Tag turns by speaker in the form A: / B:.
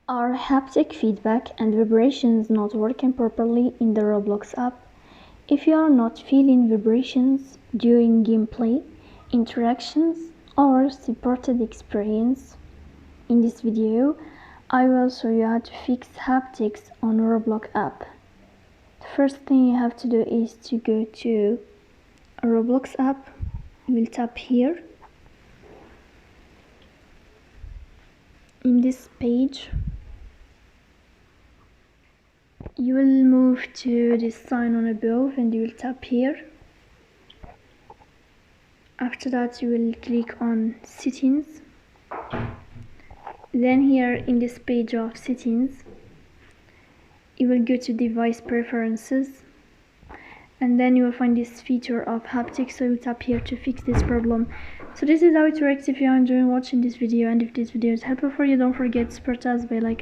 A: Are haptic feedback and vibrations not working properly in the Roblox app? If you are not feeling vibrations during gameplay, interactions, or supported experience, in this video, I will show you how to fix haptics on Roblox app. The first thing you have to do is to go to Roblox app. You will tap here. In this page, you will move to this sign on above and you will tap here. After that, you will click on settings. Then here in this page of settings, you will go to device preferences, and then you will find this feature of haptics, so you tap here to fix this problem. So this is how it works. If you are enjoying watching this video and if this video is helpful for you, don't forget to support us by liking